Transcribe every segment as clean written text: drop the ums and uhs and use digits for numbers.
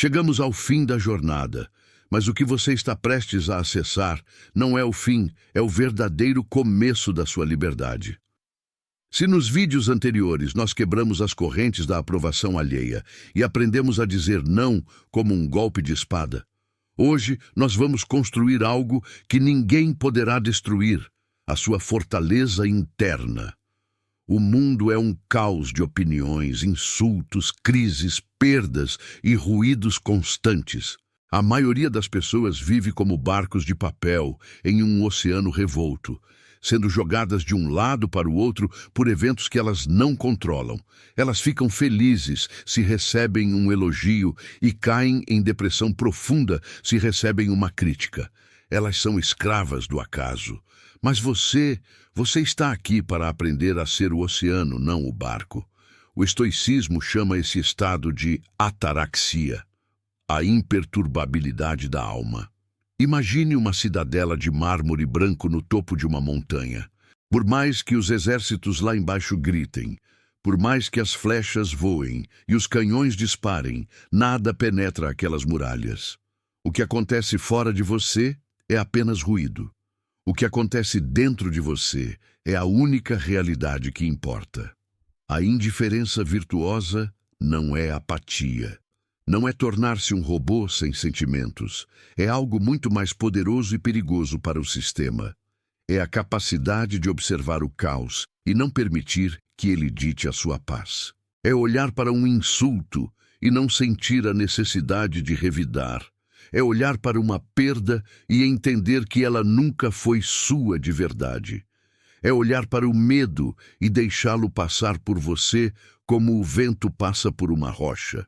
Chegamos ao fim da jornada, mas o que você está prestes a acessar não é o fim, é o verdadeiro começo da sua liberdade. Se nos vídeos anteriores nós quebramos as correntes da aprovação alheia e aprendemos a dizer não como um golpe de espada, hoje nós vamos construir algo que ninguém poderá destruir, a sua fortaleza interna. O mundo é um caos de opiniões, insultos, crises, perdas e ruídos constantes. A maioria das pessoas vive como barcos de papel em um oceano revolto, sendo jogadas de um lado para o outro por eventos que elas não controlam. Elas ficam felizes se recebem um elogio e caem em depressão profunda se recebem uma crítica. Elas são escravas do acaso. Mas você está aqui para aprender a ser o oceano, não o barco. O estoicismo chama esse estado de ataraxia, a imperturbabilidade da alma. Imagine uma cidadela de mármore branco no topo de uma montanha. Por mais que os exércitos lá embaixo gritem, por mais que as flechas voem e os canhões disparem, nada penetra aquelas muralhas. O que acontece fora de você é apenas ruído. O que acontece dentro de você é a única realidade que importa. A indiferença virtuosa não é apatia. Não é tornar-se um robô sem sentimentos. É algo muito mais poderoso e perigoso para o sistema. É a capacidade de observar o caos e não permitir que ele dite a sua paz. É olhar para um insulto e não sentir a necessidade de revidar. É olhar para uma perda e entender que ela nunca foi sua de verdade. É olhar para o medo e deixá-lo passar por você como o vento passa por uma rocha.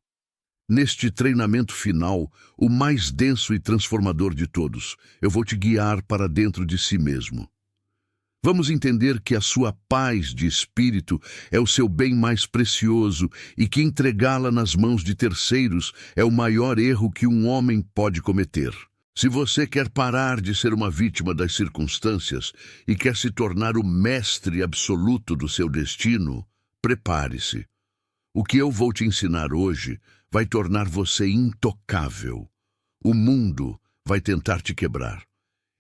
Neste treinamento final, o mais denso e transformador de todos, eu vou te guiar para dentro de si mesmo. Vamos entender que a sua paz de espírito é o seu bem mais precioso e que entregá-la nas mãos de terceiros é o maior erro que um homem pode cometer. Se você quer parar de ser uma vítima das circunstâncias e quer se tornar o mestre absoluto do seu destino, prepare-se. O que eu vou te ensinar hoje vai tornar você intocável. O mundo vai tentar te quebrar.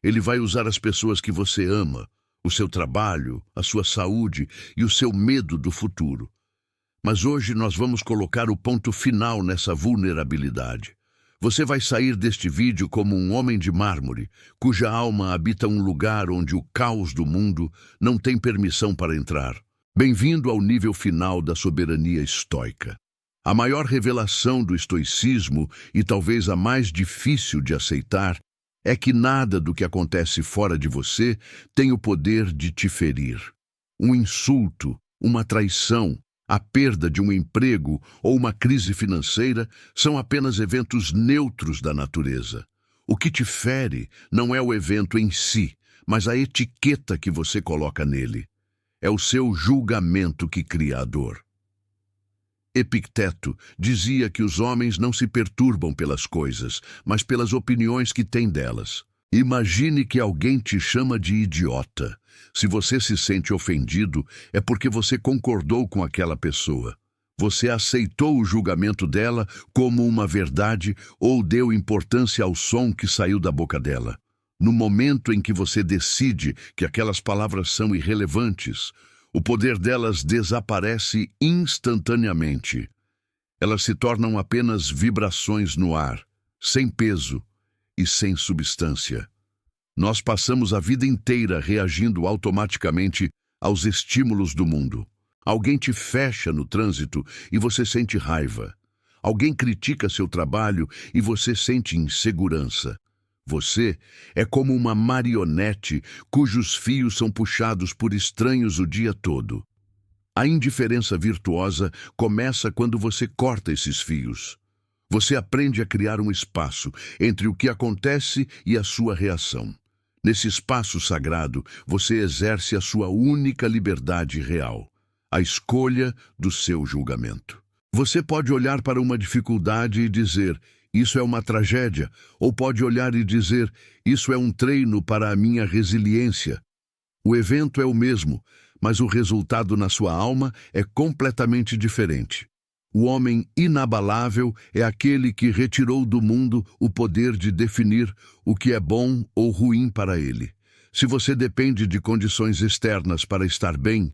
Ele vai usar as pessoas que você ama, o seu trabalho, a sua saúde e o seu medo do futuro. Mas hoje nós vamos colocar o ponto final nessa vulnerabilidade. Você vai sair deste vídeo como um homem de mármore, cuja alma habita um lugar onde o caos do mundo não tem permissão para entrar. Bem-vindo ao nível final da soberania estoica. A maior revelação do estoicismo, e talvez a mais difícil de aceitar, é que nada do que acontece fora de você tem o poder de te ferir. Um insulto, uma traição, a perda de um emprego ou uma crise financeira são apenas eventos neutros da natureza. O que te fere não é o evento em si, mas a etiqueta que você coloca nele. É o seu julgamento que cria a dor. Epicteto dizia que os homens não se perturbam pelas coisas, mas pelas opiniões que têm delas. Imagine que alguém te chama de idiota. Se você se sente ofendido, é porque você concordou com aquela pessoa. Você aceitou o julgamento dela como uma verdade ou deu importância ao som que saiu da boca dela. No momento em que você decide que aquelas palavras são irrelevantes, o poder delas desaparece instantaneamente. Elas se tornam apenas vibrações no ar, sem peso e sem substância. Nós passamos a vida inteira reagindo automaticamente aos estímulos do mundo. Alguém te fecha no trânsito e você sente raiva. Alguém critica seu trabalho e você sente insegurança. Você é como uma marionete cujos fios são puxados por estranhos o dia todo. A indiferença virtuosa começa quando você corta esses fios. Você aprende a criar um espaço entre o que acontece e a sua reação. Nesse espaço sagrado, você exerce a sua única liberdade real, a escolha do seu julgamento. Você pode olhar para uma dificuldade e dizer: isso é uma tragédia, ou pode olhar e dizer: isso é um treino para a minha resiliência. O evento é o mesmo, mas o resultado na sua alma é completamente diferente. O homem inabalável é aquele que retirou do mundo o poder de definir o que é bom ou ruim para ele. Se você depende de condições externas para estar bem,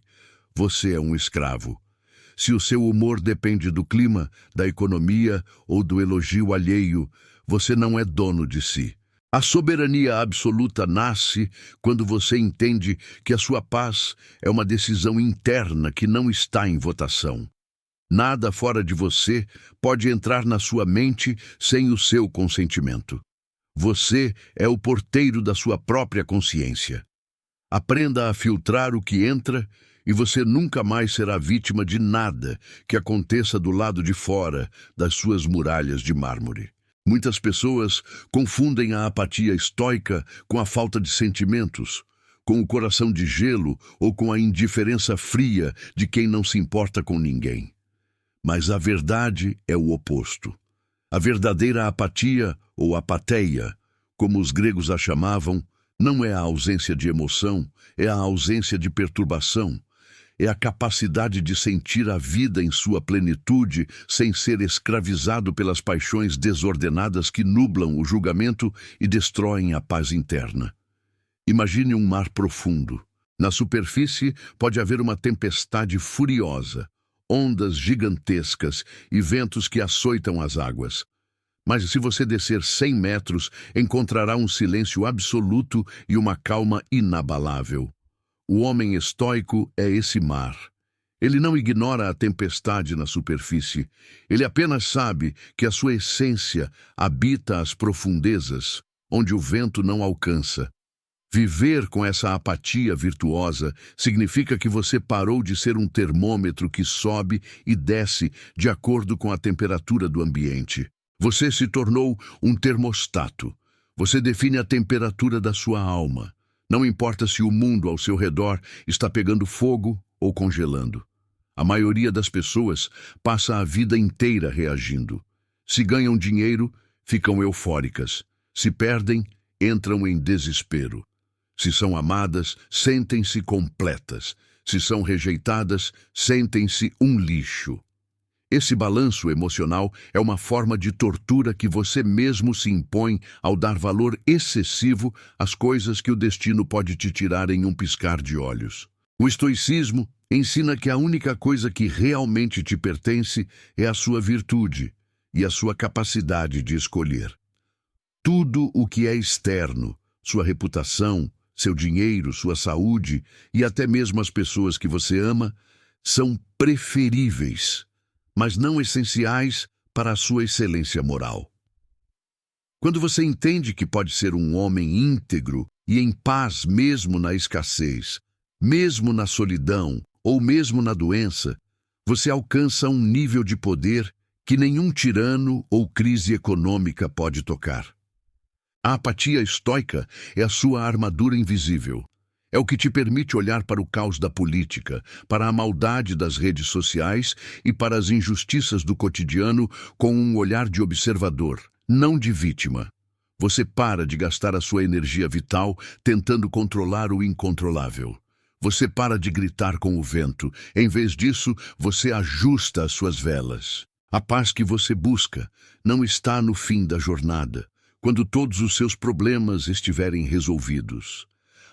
você é um escravo. Se o seu humor depende do clima, da economia ou do elogio alheio, você não é dono de si. A soberania absoluta nasce quando você entende que a sua paz é uma decisão interna que não está em votação. Nada fora de você pode entrar na sua mente sem o seu consentimento. Você é o porteiro da sua própria consciência. Aprenda a filtrar o que entra e você nunca mais será vítima de nada que aconteça do lado de fora das suas muralhas de mármore. Muitas pessoas confundem a apatia estoica com a falta de sentimentos, com o coração de gelo ou com a indiferença fria de quem não se importa com ninguém. Mas a verdade é o oposto. A verdadeira apatia, ou apateia, como os gregos a chamavam, não é a ausência de emoção, é a ausência de perturbação. É a capacidade de sentir a vida em sua plenitude sem ser escravizado pelas paixões desordenadas que nublam o julgamento e destroem a paz interna. Imagine um mar profundo. Na superfície pode haver uma tempestade furiosa, ondas gigantescas e ventos que açoitam as águas. Mas se você descer 100 metros, encontrará um silêncio absoluto e uma calma inabalável. O homem estoico é esse mar. Ele não ignora a tempestade na superfície. Ele apenas sabe que a sua essência habita as profundezas, onde o vento não alcança. Viver com essa apatia virtuosa significa que você parou de ser um termômetro que sobe e desce de acordo com a temperatura do ambiente. Você se tornou um termostato. Você define a temperatura da sua alma. Não importa se o mundo ao seu redor está pegando fogo ou congelando. A maioria das pessoas passa a vida inteira reagindo. Se ganham dinheiro, ficam eufóricas. Se perdem, entram em desespero. Se são amadas, sentem-se completas. Se são rejeitadas, sentem-se um lixo. Esse balanço emocional é uma forma de tortura que você mesmo se impõe ao dar valor excessivo às coisas que o destino pode te tirar em um piscar de olhos. O estoicismo ensina que a única coisa que realmente te pertence é a sua virtude e a sua capacidade de escolher. Tudo o que é externo, sua reputação, seu dinheiro, sua saúde e até mesmo as pessoas que você ama, são preferíveis, mas não essenciais para a sua excelência moral. Quando você entende que pode ser um homem íntegro e em paz mesmo na escassez, mesmo na solidão ou mesmo na doença, você alcança um nível de poder que nenhum tirano ou crise econômica pode tocar. A apatia estoica é a sua armadura invisível. É o que te permite olhar para o caos da política, para a maldade das redes sociais e para as injustiças do cotidiano com um olhar de observador, não de vítima. Você para de gastar a sua energia vital tentando controlar o incontrolável. Você para de gritar com o vento. Em vez disso, você ajusta as suas velas. A paz que você busca não está no fim da jornada, quando todos os seus problemas estiverem resolvidos.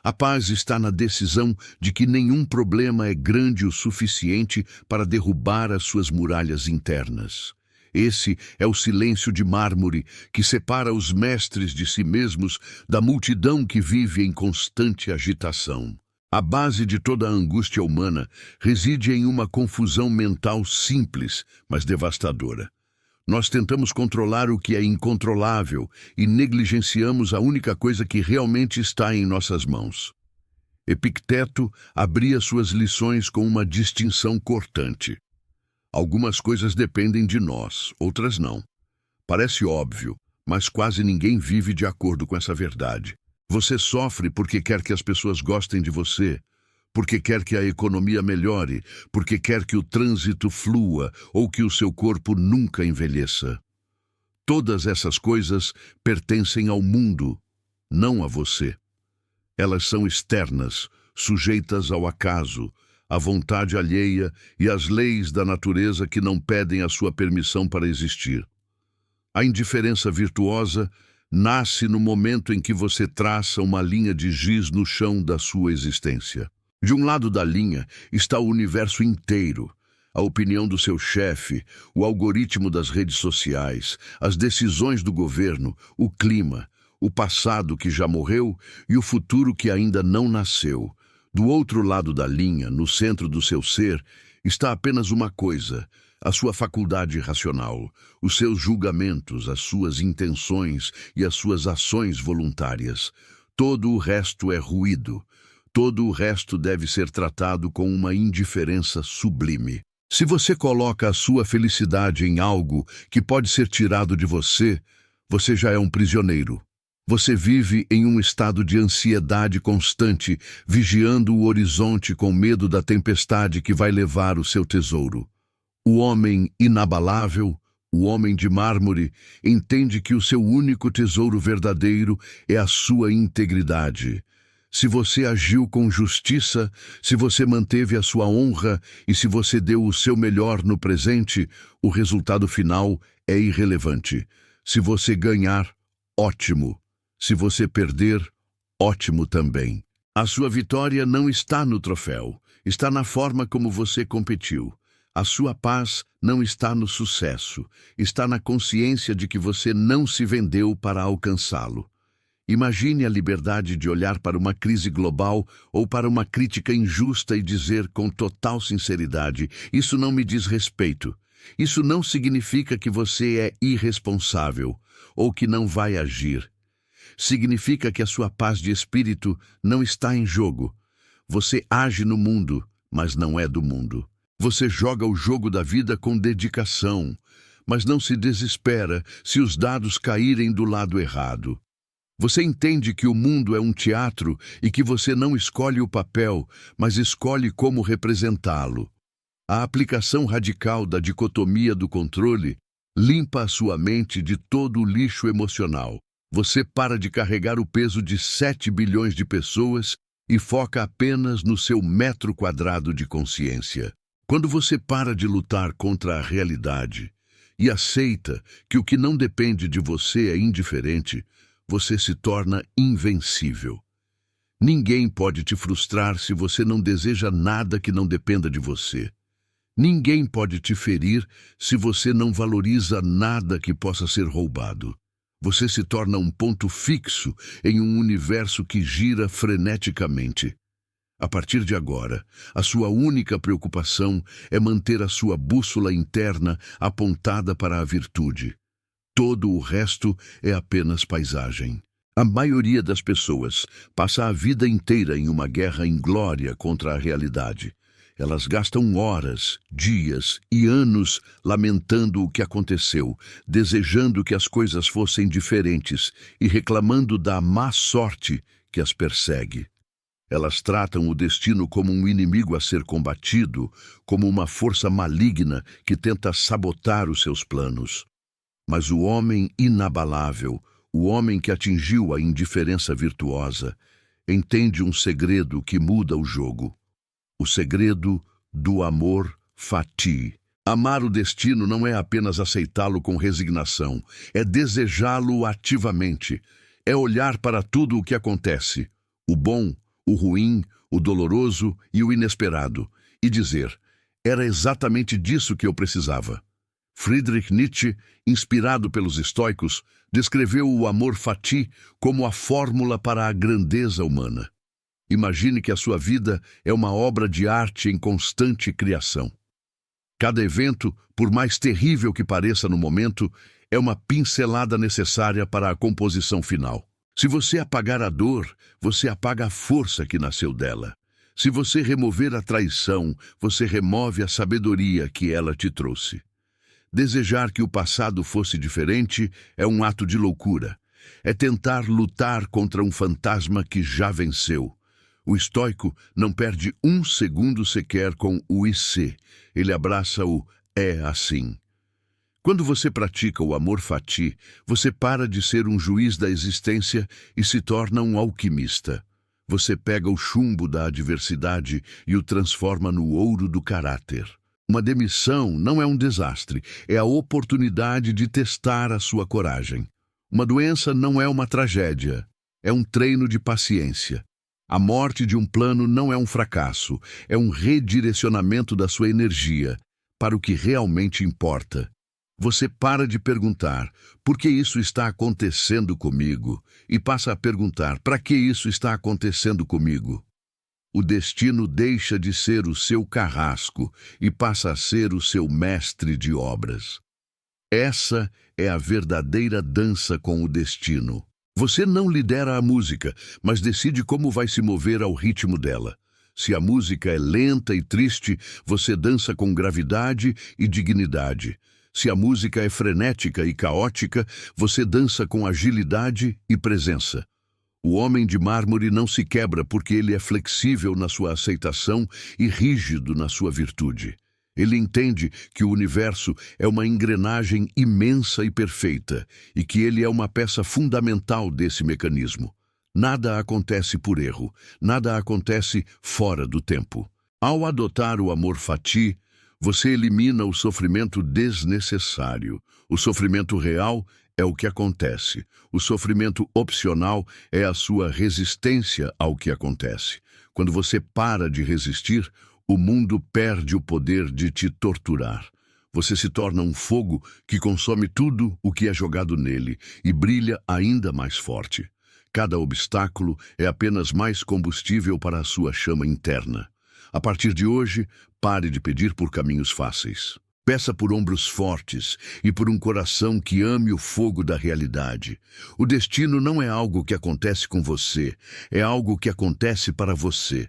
A paz está na decisão de que nenhum problema é grande o suficiente para derrubar as suas muralhas internas. Esse é o silêncio de mármore que separa os mestres de si mesmos da multidão que vive em constante agitação. A base de toda a angústia humana reside em uma confusão mental simples, mas devastadora. Nós tentamos controlar o que é incontrolável e negligenciamos a única coisa que realmente está em nossas mãos. Epicteto abria suas lições com uma distinção cortante. Algumas coisas dependem de nós, outras não. Parece óbvio, mas quase ninguém vive de acordo com essa verdade. Você sofre porque quer que as pessoas gostem de você, porque quer que a economia melhore, porque quer que o trânsito flua ou que o seu corpo nunca envelheça. Todas essas coisas pertencem ao mundo, não a você. Elas são externas, sujeitas ao acaso, a vontade alheia e as leis da natureza que não pedem a sua permissão para existir. A indiferença virtuosa nasce no momento em que você traça uma linha de giz no chão da sua existência. De um lado da linha está o universo inteiro, a opinião do seu chefe, o algoritmo das redes sociais, as decisões do governo, o clima, o passado que já morreu e o futuro que ainda não nasceu. Do outro lado da linha, no centro do seu ser, está apenas uma coisa: a sua faculdade racional, os seus julgamentos, as suas intenções e as suas ações voluntárias. Todo o resto é ruído. Todo o resto deve ser tratado com uma indiferença sublime. Se você coloca a sua felicidade em algo que pode ser tirado de você, você já é um prisioneiro. Você vive em um estado de ansiedade constante, vigiando o horizonte com medo da tempestade que vai levar o seu tesouro. O homem inabalável, o homem de mármore, entende que o seu único tesouro verdadeiro é a sua integridade. Se você agiu com justiça, se você manteve a sua honra e se você deu o seu melhor no presente, o resultado final é irrelevante. Se você ganhar, ótimo. Se você perder, ótimo também. A sua vitória não está no troféu, está na forma como você competiu. A sua paz não está no sucesso, está na consciência de que você não se vendeu para alcançá-lo. Imagine a liberdade de olhar para uma crise global ou para uma crítica injusta e dizer com total sinceridade: isso não me diz respeito. Isso não significa que você é irresponsável ou que não vai agir. Significa que a sua paz de espírito não está em jogo. Você age no mundo, mas não é do mundo. Você joga o jogo da vida com dedicação, mas não se desespera se os dados caírem do lado errado. Você entende que o mundo é um teatro e que você não escolhe o papel, mas escolhe como representá-lo. A aplicação radical da dicotomia do controle limpa a sua mente de todo o lixo emocional. Você para de carregar o peso de 7 bilhões de pessoas e foca apenas no seu metro quadrado de consciência. Quando você para de lutar contra a realidade e aceita que o que não depende de você é indiferente, você se torna invencível. Ninguém pode te frustrar se você não deseja nada que não dependa de você. Ninguém pode te ferir se você não valoriza nada que possa ser roubado. Você se torna um ponto fixo em um universo que gira freneticamente. A partir de agora, a sua única preocupação é manter a sua bússola interna apontada para a virtude. Todo o resto é apenas paisagem. A maioria das pessoas passa a vida inteira em uma guerra inglória contra a realidade. Elas gastam horas, dias e anos lamentando o que aconteceu, desejando que as coisas fossem diferentes e reclamando da má sorte que as persegue. Elas tratam o destino como um inimigo a ser combatido, como uma força maligna que tenta sabotar os seus planos. Mas o homem inabalável, o homem que atingiu a indiferença virtuosa, entende um segredo que muda o jogo. O segredo do amor fati. Amar o destino não é apenas aceitá-lo com resignação, é desejá-lo ativamente. É olhar para tudo o que acontece, o bom, o ruim, o doloroso e o inesperado, e dizer: era exatamente disso que eu precisava. Friedrich Nietzsche, inspirado pelos estoicos, descreveu o amor fati como a fórmula para a grandeza humana. Imagine que a sua vida é uma obra de arte em constante criação. Cada evento, por mais terrível que pareça no momento, é uma pincelada necessária para a composição final. Se você apagar a dor, você apaga a força que nasceu dela. Se você remover a traição, você remove a sabedoria que ela te trouxe. Desejar que o passado fosse diferente é um ato de loucura. É tentar lutar contra um fantasma que já venceu. O estoico não perde um segundo sequer com o IC. Ele abraça o é assim. Quando você pratica o amor fati, você para de ser um juiz da existência e se torna um alquimista. Você pega o chumbo da adversidade e o transforma no ouro do caráter. Uma demissão não é um desastre, é a oportunidade de testar a sua coragem. Uma doença não é uma tragédia, é um treino de paciência. A morte de um plano não é um fracasso, é um redirecionamento da sua energia para o que realmente importa. Você para de perguntar, por que isso está acontecendo comigo? E passa a perguntar, para que isso está acontecendo comigo? O destino deixa de ser o seu carrasco e passa a ser o seu mestre de obras. Essa é a verdadeira dança com o destino. Você não lidera a música, mas decide como vai se mover ao ritmo dela. Se a música é lenta e triste, você dança com gravidade e dignidade. Se a música é frenética e caótica, você dança com agilidade e presença. O homem de mármore não se quebra porque ele é flexível na sua aceitação e rígido na sua virtude. Ele entende que o universo é uma engrenagem imensa e perfeita e que ele é uma peça fundamental desse mecanismo. Nada acontece por erro, nada acontece fora do tempo. Ao adotar o amor fati, você elimina o sofrimento desnecessário. O sofrimento real é o que acontece. O sofrimento opcional é a sua resistência ao que acontece. Quando você para de resistir, o mundo perde o poder de te torturar. Você se torna um fogo que consome tudo o que é jogado nele e brilha ainda mais forte. Cada obstáculo é apenas mais combustível para a sua chama interna. A partir de hoje, pare de pedir por caminhos fáceis. Peça por ombros fortes e por um coração que ame o fogo da realidade. O destino não é algo que acontece com você, é algo que acontece para você.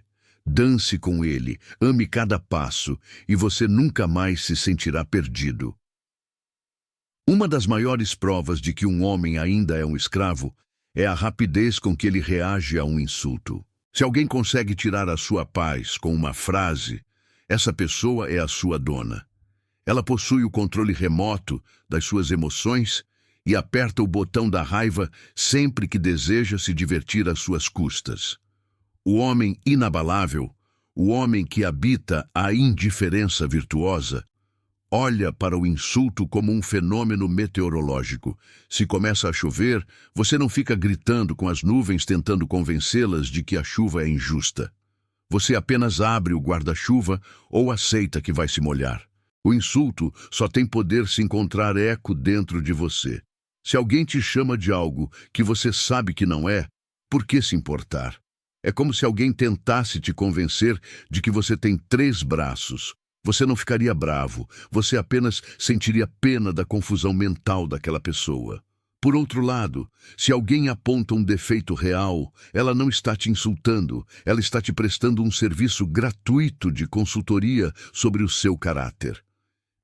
Dance com ele, ame cada passo e você nunca mais se sentirá perdido. Uma das maiores provas de que um homem ainda é um escravo é a rapidez com que ele reage a um insulto. Se alguém consegue tirar a sua paz com uma frase, essa pessoa é a sua dona. Ela possui o controle remoto das suas emoções e aperta o botão da raiva sempre que deseja se divertir às suas custas. O homem inabalável, o homem que habita a indiferença virtuosa, olha para o insulto como um fenômeno meteorológico. Se começa a chover, você não fica gritando com as nuvens tentando convencê-las de que a chuva é injusta. Você apenas abre o guarda-chuva ou aceita que vai se molhar. O insulto só tem poder se encontrar eco dentro de você. Se alguém te chama de algo que você sabe que não é, por que se importar? É como se alguém tentasse te convencer de que você tem 3 braços. Você não ficaria bravo, você apenas sentiria pena da confusão mental daquela pessoa. Por outro lado, se alguém aponta um defeito real, ela não está te insultando, ela está te prestando um serviço gratuito de consultoria sobre o seu caráter.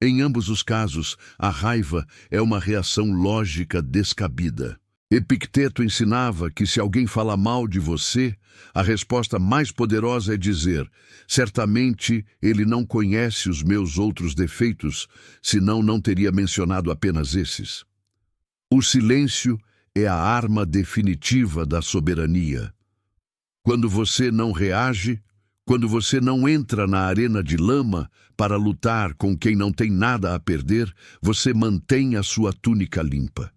Em ambos os casos, a raiva é uma reação lógica descabida. Epicteto ensinava que se alguém fala mal de você, a resposta mais poderosa é dizer: certamente ele não conhece os meus outros defeitos, senão não teria mencionado apenas esses. O silêncio é a arma definitiva da soberania. Quando você não reage, quando você não entra na arena de lama para lutar com quem não tem nada a perder, você mantém a sua túnica limpa.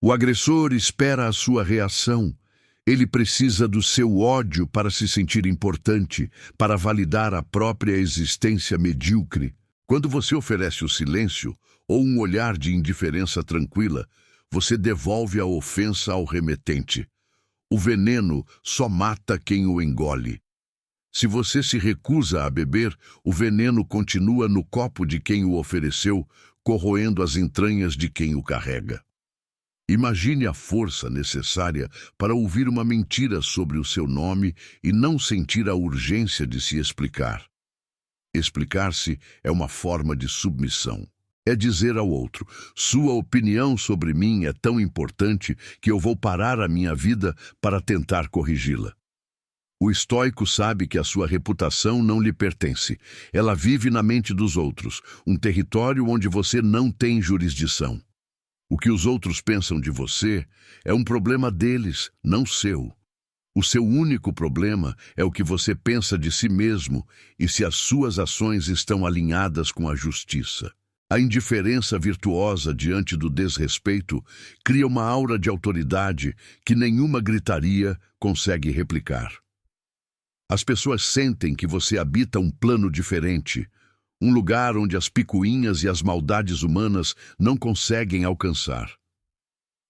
O agressor espera a sua reação. Ele precisa do seu ódio para se sentir importante, para validar a própria existência medíocre. Quando você oferece o silêncio ou um olhar de indiferença tranquila, você devolve a ofensa ao remetente. O veneno só mata quem o engole. Se você se recusa a beber, o veneno continua no copo de quem o ofereceu, corroendo as entranhas de quem o carrega. Imagine a força necessária para ouvir uma mentira sobre o seu nome e não sentir a urgência de se explicar. Explicar-se é uma forma de submissão. É dizer ao outro: sua opinião sobre mim é tão importante que eu vou parar a minha vida para tentar corrigi-la. O estoico sabe que a sua reputação não lhe pertence. Ela vive na mente dos outros, um território onde você não tem jurisdição. O que os outros pensam de você é um problema deles, não seu. O seu único problema é o que você pensa de si mesmo e se as suas ações estão alinhadas com a justiça. A indiferença virtuosa diante do desrespeito cria uma aura de autoridade que nenhuma gritaria consegue replicar. As pessoas sentem que você habita um plano diferente, um lugar onde as picuinhas e as maldades humanas não conseguem alcançar.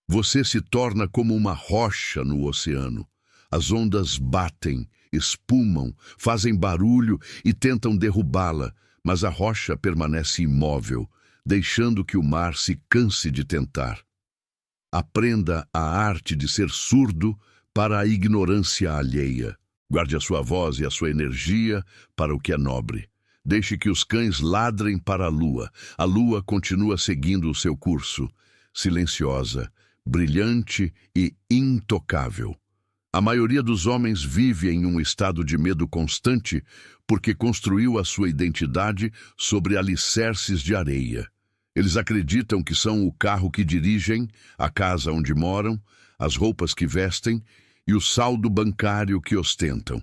Você se torna como uma rocha no oceano. As ondas batem, espumam, fazem barulho e tentam derrubá-la, mas a rocha permanece imóvel, deixando que o mar se canse de tentar. Aprenda a arte de ser surdo para a ignorância alheia. Guarde a sua voz e a sua energia para o que é nobre. Deixe que os cães ladrem para a lua. A lua continua seguindo o seu curso, silenciosa, brilhante e intocável. A maioria dos homens vive em um estado de medo constante porque construiu a sua identidade sobre alicerces de areia. Eles acreditam que são o carro que dirigem, a casa onde moram, as roupas que vestem e o saldo bancário que ostentam.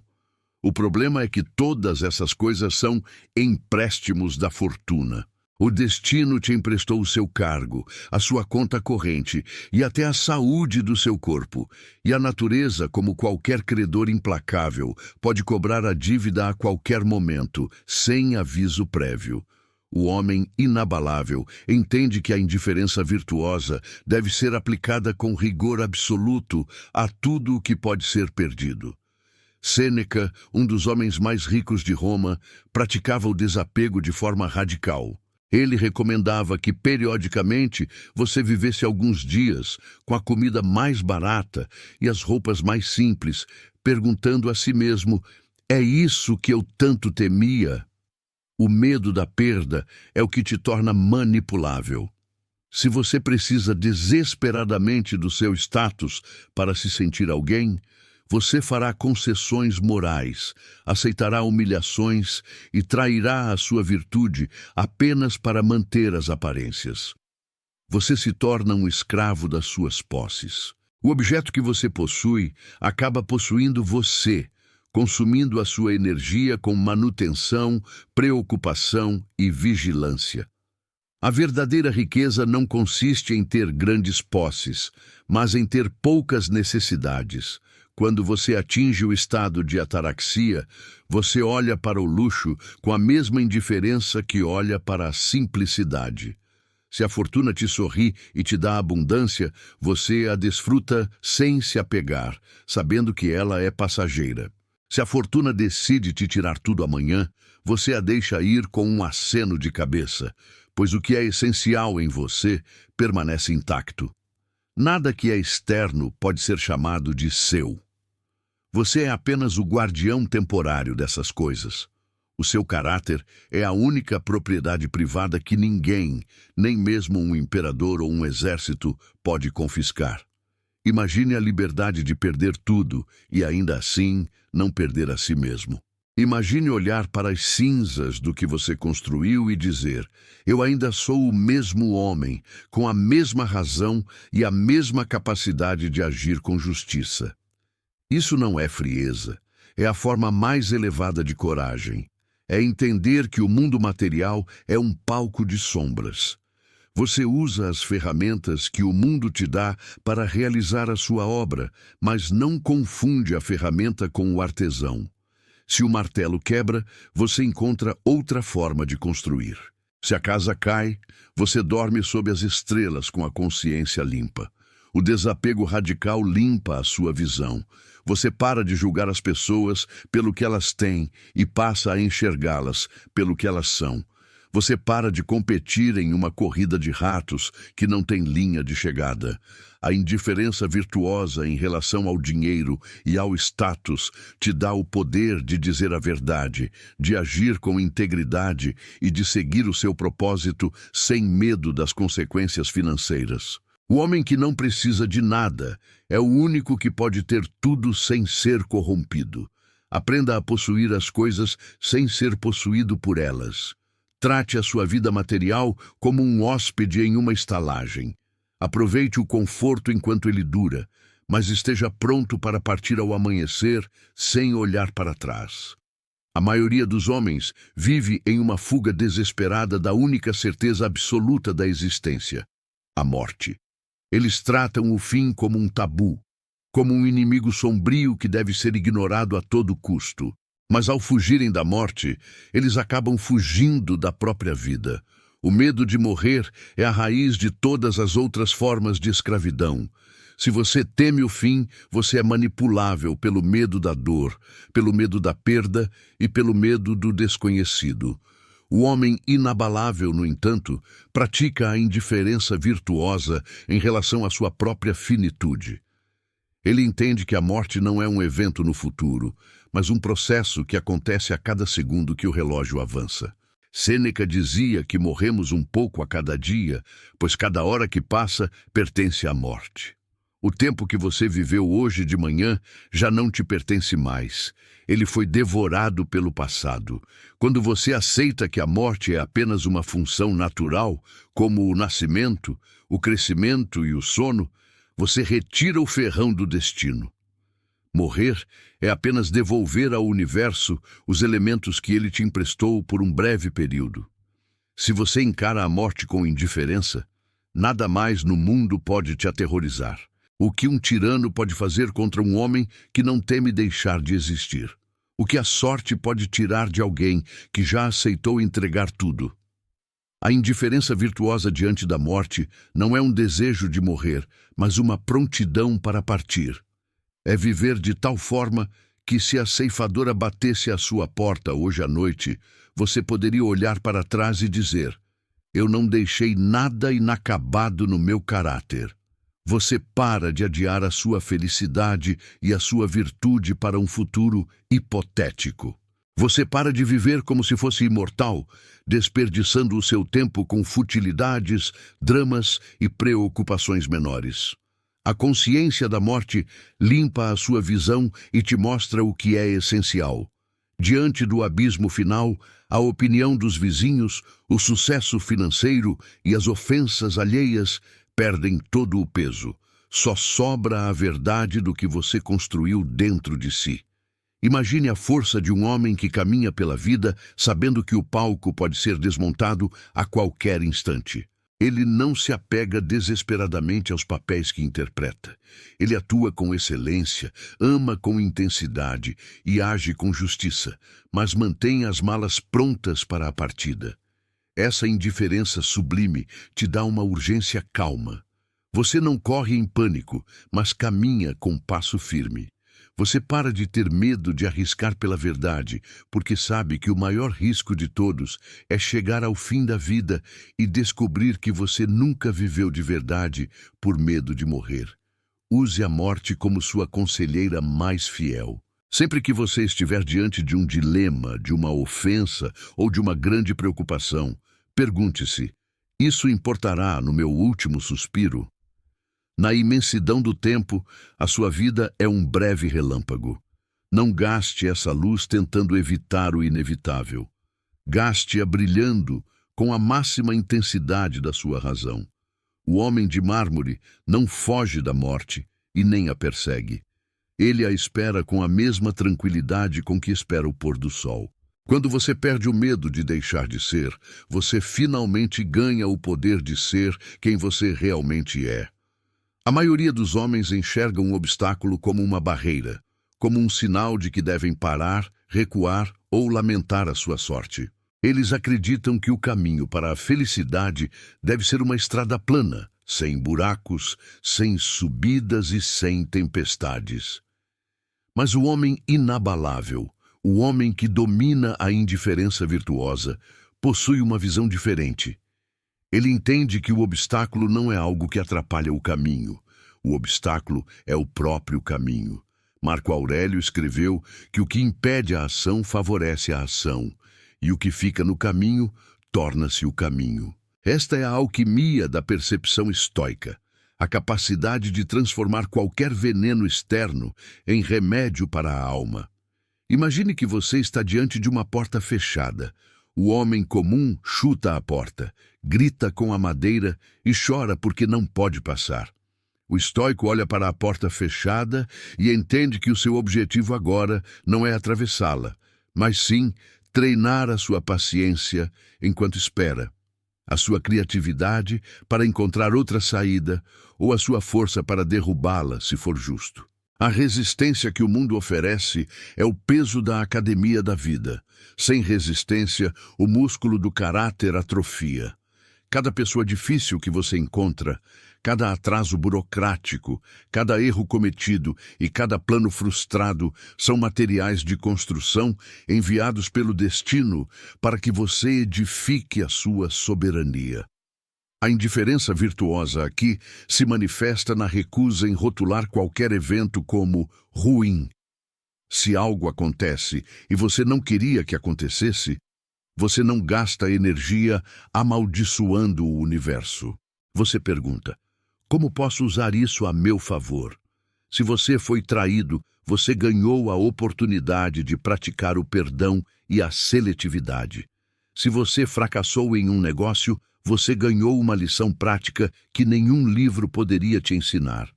O problema é que todas essas coisas são empréstimos da fortuna. O destino te emprestou o seu cargo, a sua conta corrente e até a saúde do seu corpo. E a natureza, como qualquer credor implacável, pode cobrar a dívida a qualquer momento, sem aviso prévio. O homem inabalável entende que a indiferença virtuosa deve ser aplicada com rigor absoluto a tudo o que pode ser perdido. Sêneca, um dos homens mais ricos de Roma, praticava o desapego de forma radical. Ele recomendava que, periodicamente, você vivesse alguns dias com a comida mais barata e as roupas mais simples, perguntando a si mesmo: é isso que eu tanto temia? O medo da perda é o que te torna manipulável. Se você precisa desesperadamente do seu status para se sentir alguém, você fará concessões morais, aceitará humilhações e trairá a sua virtude apenas para manter as aparências. Você se torna um escravo das suas posses. O objeto que você possui acaba possuindo você, consumindo a sua energia com manutenção, preocupação e vigilância. A verdadeira riqueza não consiste em ter grandes posses, mas em ter poucas necessidades. Quando você atinge o estado de ataraxia, você olha para o luxo com a mesma indiferença que olha para a simplicidade. Se a fortuna te sorri e te dá abundância, você a desfruta sem se apegar, sabendo que ela é passageira. Se a fortuna decide te tirar tudo amanhã, você a deixa ir com um aceno de cabeça, pois o que é essencial em você permanece intacto. Nada que é externo pode ser chamado de seu. Você é apenas o guardião temporário dessas coisas. O seu caráter é a única propriedade privada que ninguém, nem mesmo um imperador ou um exército, pode confiscar. Imagine a liberdade de perder tudo e, ainda assim, não perder a si mesmo. Imagine olhar para as cinzas do que você construiu e dizer: eu ainda sou o mesmo homem, com a mesma razão e a mesma capacidade de agir com justiça. Isso não é frieza, é a forma mais elevada de coragem. É entender que o mundo material é um palco de sombras. Você usa as ferramentas que o mundo te dá para realizar a sua obra, mas não confunde a ferramenta com o artesão. Se o martelo quebra, você encontra outra forma de construir. Se a casa cai, você dorme sob as estrelas com a consciência limpa. O desapego radical limpa a sua visão. Você para de julgar as pessoas pelo que elas têm e passa a enxergá-las pelo que elas são. Você para de competir em uma corrida de ratos que não tem linha de chegada. A indiferença virtuosa em relação ao dinheiro e ao status te dá o poder de dizer a verdade, de agir com integridade e de seguir o seu propósito sem medo das consequências financeiras. O homem que não precisa de nada é o único que pode ter tudo sem ser corrompido. Aprenda a possuir as coisas sem ser possuído por elas. Trate a sua vida material como um hóspede em uma estalagem. Aproveite o conforto enquanto ele dura, mas esteja pronto para partir ao amanhecer sem olhar para trás. A maioria dos homens vive em uma fuga desesperada da única certeza absoluta da existência, a morte. Eles tratam o fim como um tabu, como um inimigo sombrio que deve ser ignorado a todo custo. Mas ao fugirem da morte, eles acabam fugindo da própria vida. O medo de morrer é a raiz de todas as outras formas de escravidão. Se você teme o fim, você é manipulável pelo medo da dor, pelo medo da perda e pelo medo do desconhecido. O homem inabalável, no entanto, pratica a indiferença virtuosa em relação à sua própria finitude. Ele entende que a morte não é um evento no futuro, mas um processo que acontece a cada segundo que o relógio avança. Sêneca dizia que morremos um pouco a cada dia, pois cada hora que passa pertence à morte. O tempo que você viveu hoje de manhã já não te pertence mais. Ele foi devorado pelo passado. Quando você aceita que a morte é apenas uma função natural, como o nascimento, o crescimento e o sono, você retira o ferrão do destino. Morrer é apenas devolver ao universo os elementos que ele te emprestou por um breve período. Se você encara a morte com indiferença, nada mais no mundo pode te aterrorizar. O que um tirano pode fazer contra um homem que não teme deixar de existir? O que a sorte pode tirar de alguém que já aceitou entregar tudo? A indiferença virtuosa diante da morte não é um desejo de morrer, mas uma prontidão para partir. É viver de tal forma que, se a ceifadora batesse à sua porta hoje à noite, você poderia olhar para trás e dizer: eu não deixei nada inacabado no meu caráter. Você para de adiar a sua felicidade e a sua virtude para um futuro hipotético. Você para de viver como se fosse imortal, desperdiçando o seu tempo com futilidades, dramas e preocupações menores. A consciência da morte limpa a sua visão e te mostra o que é essencial. Diante do abismo final, a opinião dos vizinhos, o sucesso financeiro e as ofensas alheias perdem todo o peso. Só sobra a verdade do que você construiu dentro de si. Imagine a força de um homem que caminha pela vida sabendo que o palco pode ser desmontado a qualquer instante. Ele não se apega desesperadamente aos papéis que interpreta. Ele atua com excelência, ama com intensidade e age com justiça, mas mantém as malas prontas para a partida. Essa indiferença sublime te dá uma urgência calma. Você não corre em pânico, mas caminha com passo firme. Você para de ter medo de arriscar pela verdade, porque sabe que o maior risco de todos é chegar ao fim da vida e descobrir que você nunca viveu de verdade por medo de morrer. Use a morte como sua conselheira mais fiel. Sempre que você estiver diante de um dilema, de uma ofensa ou de uma grande preocupação, pergunte-se: isso importará no meu último suspiro? Na imensidão do tempo, a sua vida é um breve relâmpago. Não gaste essa luz tentando evitar o inevitável. Gaste-a brilhando com a máxima intensidade da sua razão. O homem de mármore não foge da morte e nem a persegue. Ele a espera com a mesma tranquilidade com que espera o pôr do sol. Quando você perde o medo de deixar de ser, você finalmente ganha o poder de ser quem você realmente é. A maioria dos homens enxergam um obstáculo como uma barreira, como um sinal de que devem parar, recuar ou lamentar a sua sorte. Eles acreditam que o caminho para a felicidade deve ser uma estrada plana, sem buracos, sem subidas e sem tempestades. Mas o homem inabalável, o homem que domina a indiferença virtuosa, possui uma visão diferente. Ele entende que o obstáculo não é algo que atrapalha o caminho. O obstáculo é o próprio caminho. Marco Aurélio escreveu que o que impede a ação favorece a ação, e o que fica no caminho torna-se o caminho. Esta é a alquimia da percepção estoica, a capacidade de transformar qualquer veneno externo em remédio para a alma. Imagine que você está diante de uma porta fechada. O homem comum chuta a porta, grita com a madeira e chora porque não pode passar. O estoico olha para a porta fechada e entende que o seu objetivo agora não é atravessá-la, mas sim treinar a sua paciência enquanto espera, a sua criatividade para encontrar outra saída ou a sua força para derrubá-la, se for justo. A resistência que o mundo oferece é o peso da academia da vida. Sem resistência, o músculo do caráter atrofia. Cada pessoa difícil que você encontra, cada atraso burocrático, cada erro cometido e cada plano frustrado são materiais de construção enviados pelo destino para que você edifique a sua soberania. A indiferença virtuosa aqui se manifesta na recusa em rotular qualquer evento como ruim. Se algo acontece e você não queria que acontecesse, você não gasta energia amaldiçoando o universo. Você pergunta: como posso usar isso a meu favor? Se você foi traído, você ganhou a oportunidade de praticar o perdão e a seletividade. Se você fracassou em um negócio, você ganhou uma lição prática que nenhum livro poderia te ensinar.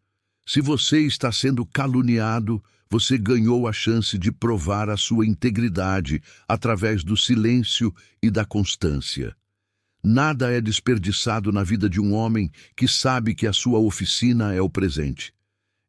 Se você está sendo caluniado, você ganhou a chance de provar a sua integridade através do silêncio e da constância. Nada é desperdiçado na vida de um homem que sabe que a sua oficina é o presente.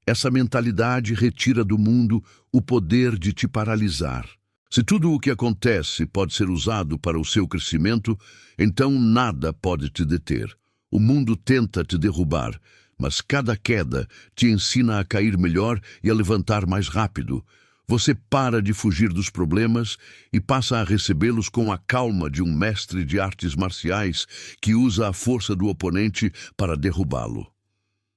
Essa mentalidade retira do mundo o poder de te paralisar. Se tudo o que acontece pode ser usado para o seu crescimento, então nada pode te deter. O mundo tenta te derrubar, mas cada queda te ensina a cair melhor e a levantar mais rápido. Você para de fugir dos problemas e passa a recebê-los com a calma de um mestre de artes marciais que usa a força do oponente para derrubá-lo.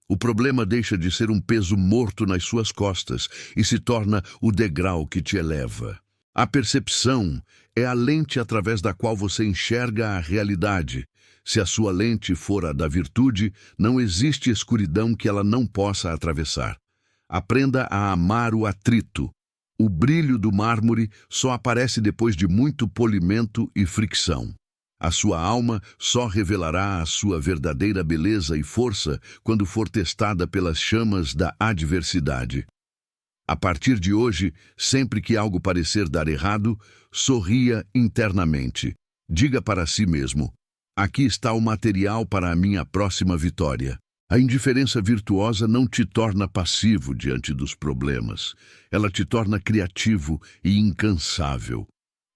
O problema deixa de ser um peso morto nas suas costas e se torna o degrau que te eleva. A percepção é a lente através da qual você enxerga a realidade. Se a sua lente for a da virtude, não existe escuridão que ela não possa atravessar. Aprenda a amar o atrito. O brilho do mármore só aparece depois de muito polimento e fricção. A sua alma só revelará a sua verdadeira beleza e força quando for testada pelas chamas da adversidade. A partir de hoje, sempre que algo parecer dar errado, sorria internamente. Diga para si mesmo: aqui está o material para a minha próxima vitória. A indiferença virtuosa não te torna passivo diante dos problemas. Ela te torna criativo e incansável.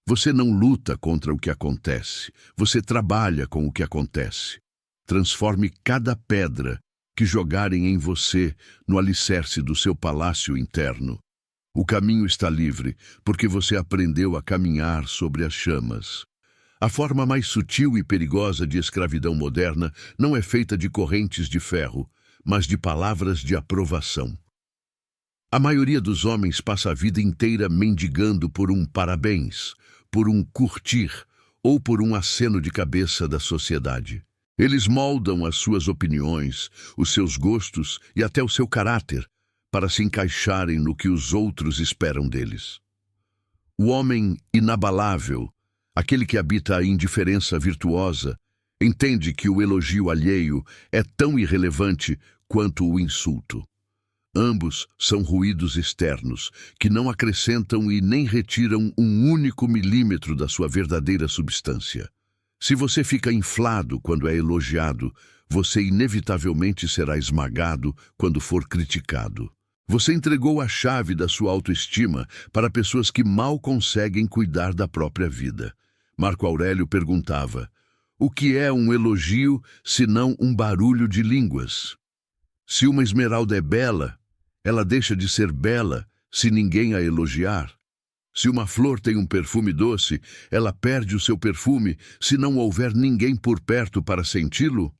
Você não luta contra o que acontece. Você trabalha com o que acontece. Transforme cada pedra que jogarem em você no alicerce do seu palácio interno. O caminho está livre, porque você aprendeu a caminhar sobre as chamas. A forma mais sutil e perigosa de escravidão moderna não é feita de correntes de ferro, mas de palavras de aprovação. A maioria dos homens passa a vida inteira mendigando por um parabéns, por um curtir ou por um aceno de cabeça da sociedade. Eles moldam as suas opiniões, os seus gostos e até o seu caráter para se encaixarem no que os outros esperam deles. O homem inabalável, aquele que habita a indiferença virtuosa, entende que o elogio alheio é tão irrelevante quanto o insulto. Ambos são ruídos externos, que não acrescentam e nem retiram um único milímetro da sua verdadeira substância. Se você fica inflado quando é elogiado, você inevitavelmente será esmagado quando for criticado. Você entregou a chave da sua autoestima para pessoas que mal conseguem cuidar da própria vida. Marco Aurélio perguntava: o que é um elogio senão um barulho de línguas? Se uma esmeralda é bela, ela deixa de ser bela se ninguém a elogiar. Se uma flor tem um perfume doce, ela perde o seu perfume se não houver ninguém por perto para senti-lo.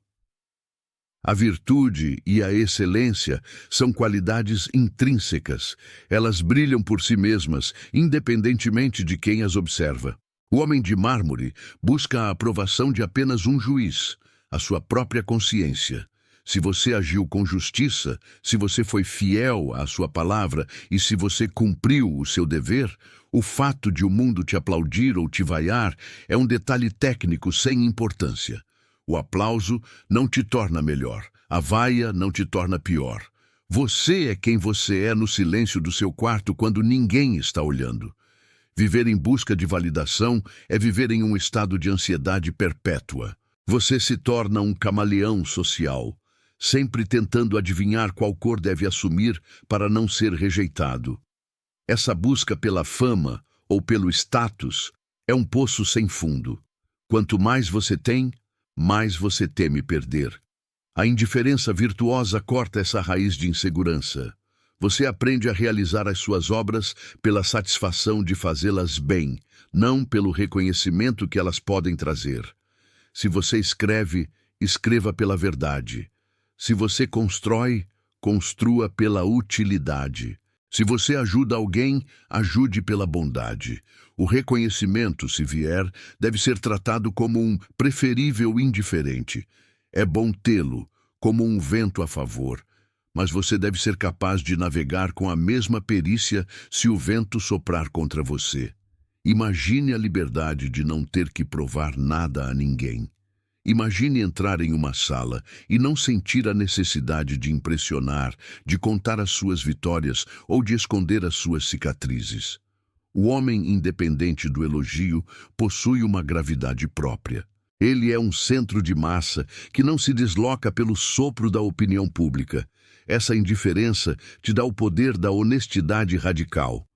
A virtude e a excelência são qualidades intrínsecas. Elas brilham por si mesmas, independentemente de quem as observa. O homem de mármore busca a aprovação de apenas um juiz, a sua própria consciência. Se você agiu com justiça, se você foi fiel à sua palavra e se você cumpriu o seu dever, o fato de o mundo te aplaudir ou te vaiar é um detalhe técnico sem importância. O aplauso não te torna melhor. A vaia não te torna pior. Você é quem você é no silêncio do seu quarto quando ninguém está olhando. Viver em busca de validação é viver em um estado de ansiedade perpétua. Você se torna um camaleão social, sempre tentando adivinhar qual cor deve assumir para não ser rejeitado. Essa busca pela fama ou pelo status é um poço sem fundo. Quanto mais você tem, mais você teme perder. A indiferença virtuosa corta essa raiz de insegurança. Você aprende a realizar as suas obras pela satisfação de fazê-las bem, não pelo reconhecimento que elas podem trazer. Se você escreve, escreva pela verdade. Se você constrói, construa pela utilidade. Se você ajuda alguém, ajude pela bondade. O reconhecimento, se vier, deve ser tratado como um preferível indiferente. É bom tê-lo, como um vento a favor, mas você deve ser capaz de navegar com a mesma perícia se o vento soprar contra você. Imagine a liberdade de não ter que provar nada a ninguém. Imagine entrar em uma sala e não sentir a necessidade de impressionar, de contar as suas vitórias ou de esconder as suas cicatrizes. O homem independente do elogio possui uma gravidade própria. Ele é um centro de massa que não se desloca pelo sopro da opinião pública. Essa indiferença te dá o poder da honestidade radical.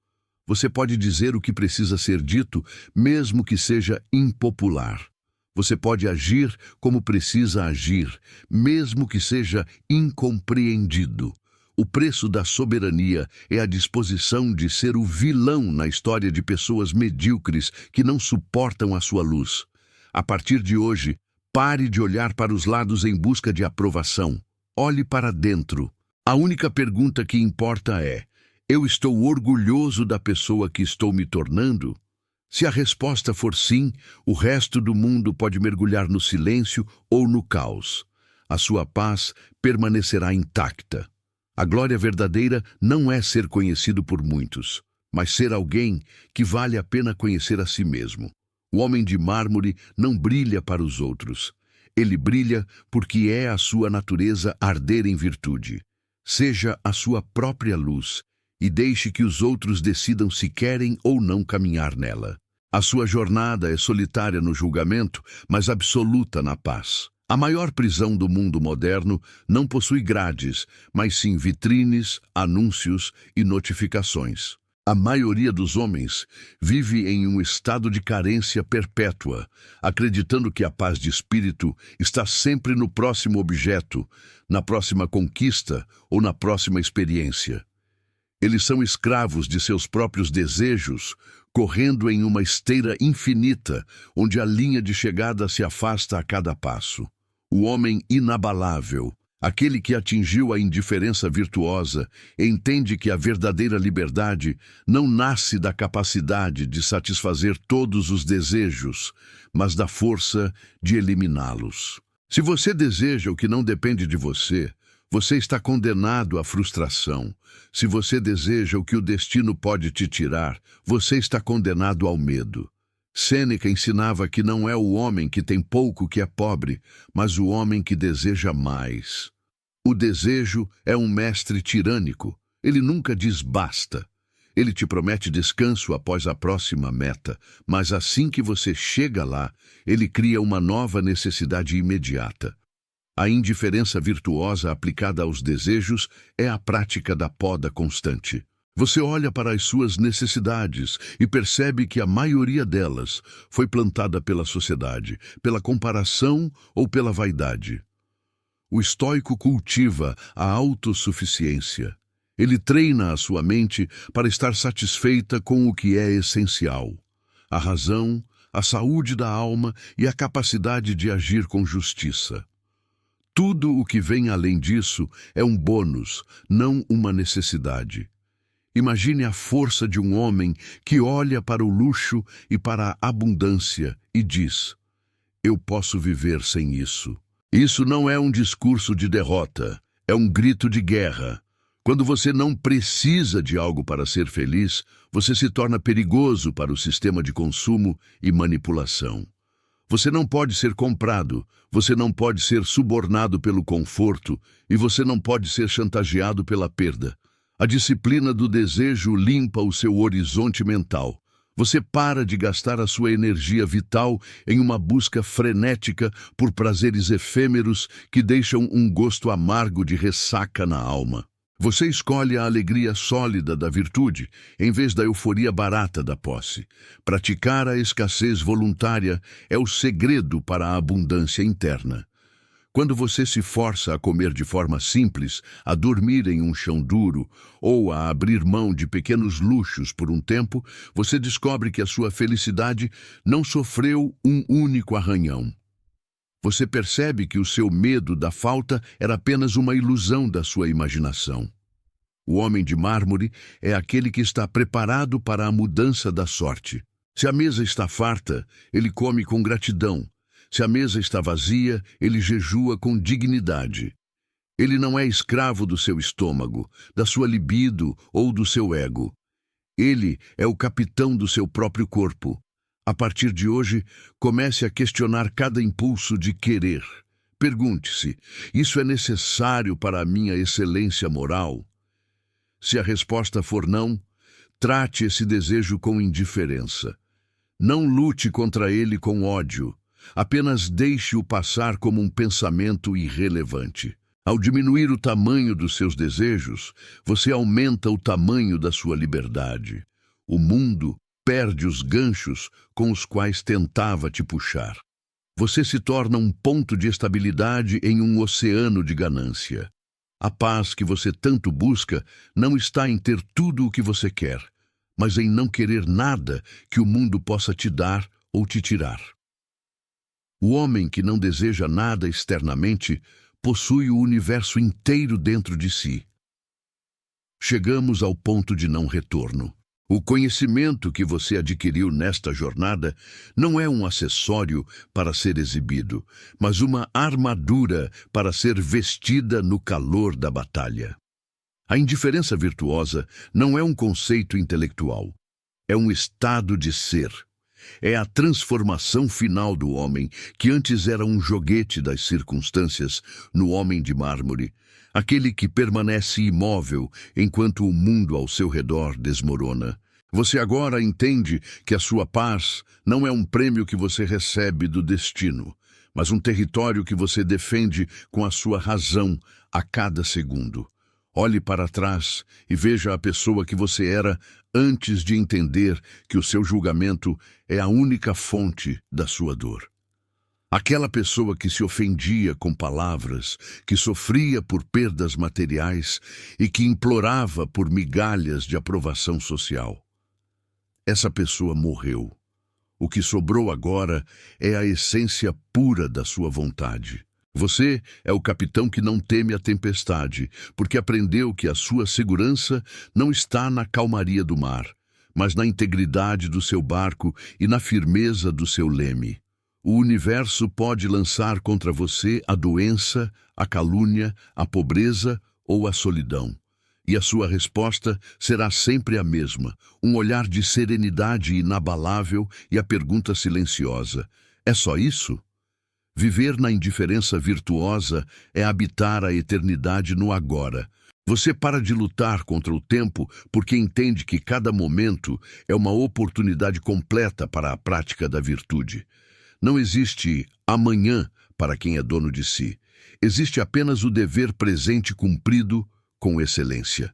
Você pode dizer o que precisa ser dito, mesmo que seja impopular. Você pode agir como precisa agir, mesmo que seja incompreendido. O preço da soberania é a disposição de ser o vilão na história de pessoas medíocres que não suportam a sua luz. A partir de hoje, pare de olhar para os lados em busca de aprovação. Olhe para dentro. A única pergunta que importa é: eu estou orgulhoso da pessoa que estou me tornando? Se a resposta for sim, o resto do mundo pode mergulhar no silêncio ou no caos. A sua paz permanecerá intacta. A glória verdadeira não é ser conhecido por muitos, mas ser alguém que vale a pena conhecer a si mesmo. O homem de mármore não brilha para os outros. Ele brilha porque é a sua natureza arder em virtude. Seja a sua própria luz e deixe que os outros decidam se querem ou não caminhar nela. A sua jornada é solitária no julgamento, mas absoluta na paz. A maior prisão do mundo moderno não possui grades, mas sim vitrines, anúncios e notificações. A maioria dos homens vive em um estado de carência perpétua, acreditando que a paz de espírito está sempre no próximo objeto, na próxima conquista ou na próxima experiência. Eles são escravos de seus próprios desejos, correndo em uma esteira infinita, onde a linha de chegada se afasta a cada passo. O homem inabalável, aquele que atingiu a indiferença virtuosa, entende que a verdadeira liberdade não nasce da capacidade de satisfazer todos os desejos, mas da força de eliminá-los. Se você deseja o que não depende de você, você está condenado à frustração. Se você deseja o que o destino pode te tirar, você está condenado ao medo. Sêneca ensinava que não é o homem que tem pouco que é pobre, mas o homem que deseja mais. O desejo é um mestre tirânico. Ele nunca diz basta. Ele te promete descanso após a próxima meta, mas assim que você chega lá, ele cria uma nova necessidade imediata. A indiferença virtuosa aplicada aos desejos é a prática da poda constante. Você olha para as suas necessidades e percebe que a maioria delas foi plantada pela sociedade, pela comparação ou pela vaidade. O estoico cultiva a autossuficiência. Ele treina a sua mente para estar satisfeita com o que é essencial: a razão, a saúde da alma e a capacidade de agir com justiça. Tudo o que vem além disso é um bônus, não uma necessidade. Imagine a força de um homem que olha para o luxo e para a abundância e diz: eu posso viver sem isso. Isso não é um discurso de derrota, é um grito de guerra. Quando você não precisa de algo para ser feliz, você se torna perigoso para o sistema de consumo e manipulação. Você não pode ser comprado, você não pode ser subornado pelo conforto e você não pode ser chantageado pela perda. A disciplina do desejo limpa o seu horizonte mental. Você para de gastar a sua energia vital em uma busca frenética por prazeres efêmeros que deixam um gosto amargo de ressaca na alma. Você escolhe a alegria sólida da virtude, em vez da euforia barata da posse. Praticar a escassez voluntária é o segredo para a abundância interna. Quando você se força a comer de forma simples, a dormir em um chão duro ou a abrir mão de pequenos luxos por um tempo, você descobre que a sua felicidade não sofreu um único arranhão. Você percebe que o seu medo da falta era apenas uma ilusão da sua imaginação. O homem de mármore é aquele que está preparado para a mudança da sorte. Se a mesa está farta, ele come com gratidão. Se a mesa está vazia, ele jejua com dignidade. Ele não é escravo do seu estômago, da sua libido ou do seu ego. Ele é o capitão do seu próprio corpo. A partir de hoje, comece a questionar cada impulso de querer. Pergunte-se: isso é necessário para a minha excelência moral? Se a resposta for não, trate esse desejo com indiferença. Não lute contra ele com ódio. Apenas deixe-o passar como um pensamento irrelevante. Ao diminuir o tamanho dos seus desejos, você aumenta o tamanho da sua liberdade. O mundo perde os ganchos com os quais tentava te puxar. Você se torna um ponto de estabilidade em um oceano de ganância. A paz que você tanto busca não está em ter tudo o que você quer, mas em não querer nada que o mundo possa te dar ou te tirar. O homem que não deseja nada externamente possui o universo inteiro dentro de si. Chegamos ao ponto de não retorno. O conhecimento que você adquiriu nesta jornada não é um acessório para ser exibido, mas uma armadura para ser vestida no calor da batalha. A indiferença virtuosa não é um conceito intelectual, é um estado de ser. É a transformação final do homem, que antes era um joguete das circunstâncias, no homem de mármore, aquele que permanece imóvel enquanto o mundo ao seu redor desmorona. Você agora entende que a sua paz não é um prêmio que você recebe do destino, mas um território que você defende com a sua razão a cada segundo. Olhe para trás e veja a pessoa que você era antes de entender que o seu julgamento é a única fonte da sua dor. Aquela pessoa que se ofendia com palavras, que sofria por perdas materiais e que implorava por migalhas de aprovação social. Essa pessoa morreu. O que sobrou agora é a essência pura da sua vontade. Você é o capitão que não teme a tempestade, porque aprendeu que a sua segurança não está na calmaria do mar, mas na integridade do seu barco e na firmeza do seu leme. O universo pode lançar contra você a doença, a calúnia, a pobreza ou a solidão. E a sua resposta será sempre a mesma, um olhar de serenidade inabalável e a pergunta silenciosa: é só isso? Viver na indiferença virtuosa é habitar a eternidade no agora. Você para de lutar contra o tempo porque entende que cada momento é uma oportunidade completa para a prática da virtude. Não existe amanhã para quem é dono de si. Existe apenas o dever presente cumprido com excelência.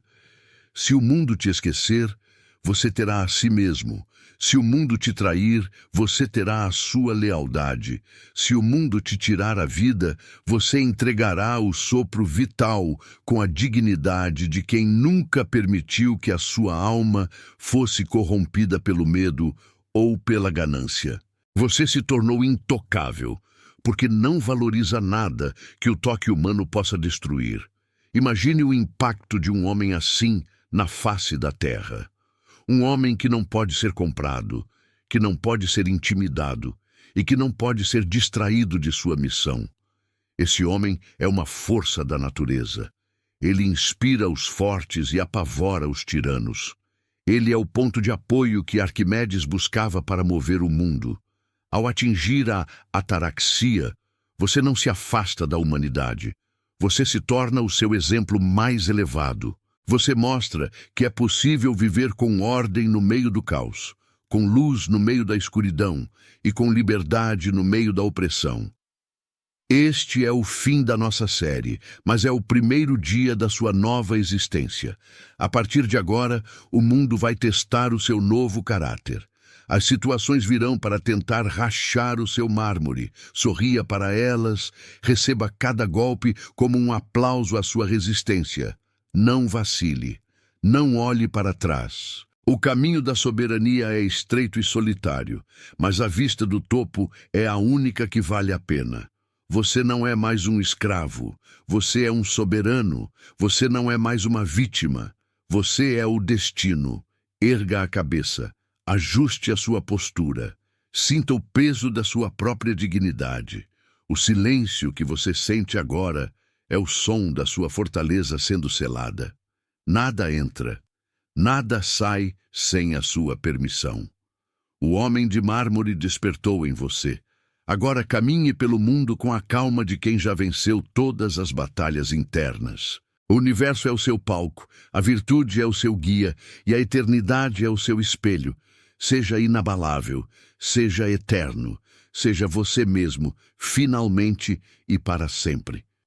Se o mundo te esquecer, você terá a si mesmo. Se o mundo te trair, você terá a sua lealdade. Se o mundo te tirar a vida, você entregará o sopro vital com a dignidade de quem nunca permitiu que a sua alma fosse corrompida pelo medo ou pela ganância. Você se tornou intocável, porque não valoriza nada que o toque humano possa destruir. Imagine o impacto de um homem assim na face da terra. Um homem que não pode ser comprado, que não pode ser intimidado e que não pode ser distraído de sua missão. Esse homem é uma força da natureza. Ele inspira os fortes e apavora os tiranos. Ele é o ponto de apoio que Arquimedes buscava para mover o mundo. Ao atingir a ataraxia, você não se afasta da humanidade. Você se torna o seu exemplo mais elevado. Você mostra que é possível viver com ordem no meio do caos, com luz no meio da escuridão e com liberdade no meio da opressão. Este é o fim da nossa série, mas é o primeiro dia da sua nova existência. A partir de agora, o mundo vai testar o seu novo caráter. As situações virão para tentar rachar o seu mármore. Sorria para elas, receba cada golpe como um aplauso à sua resistência. Não vacile, não olhe para trás. O caminho da soberania é estreito e solitário, mas a vista do topo é a única que vale a pena. Você não é mais um escravo, você é um soberano, você não é mais uma vítima, você é o destino. Erga a cabeça, ajuste a sua postura, sinta o peso da sua própria dignidade. O silêncio que você sente agora é o som da sua fortaleza sendo selada. Nada entra, nada sai sem a sua permissão. O homem de mármore despertou em você. Agora caminhe pelo mundo com a calma de quem já venceu todas as batalhas internas. O universo é o seu palco, a virtude é o seu guia e a eternidade é o seu espelho. Seja inabalável, seja eterno, seja você mesmo, finalmente e para sempre.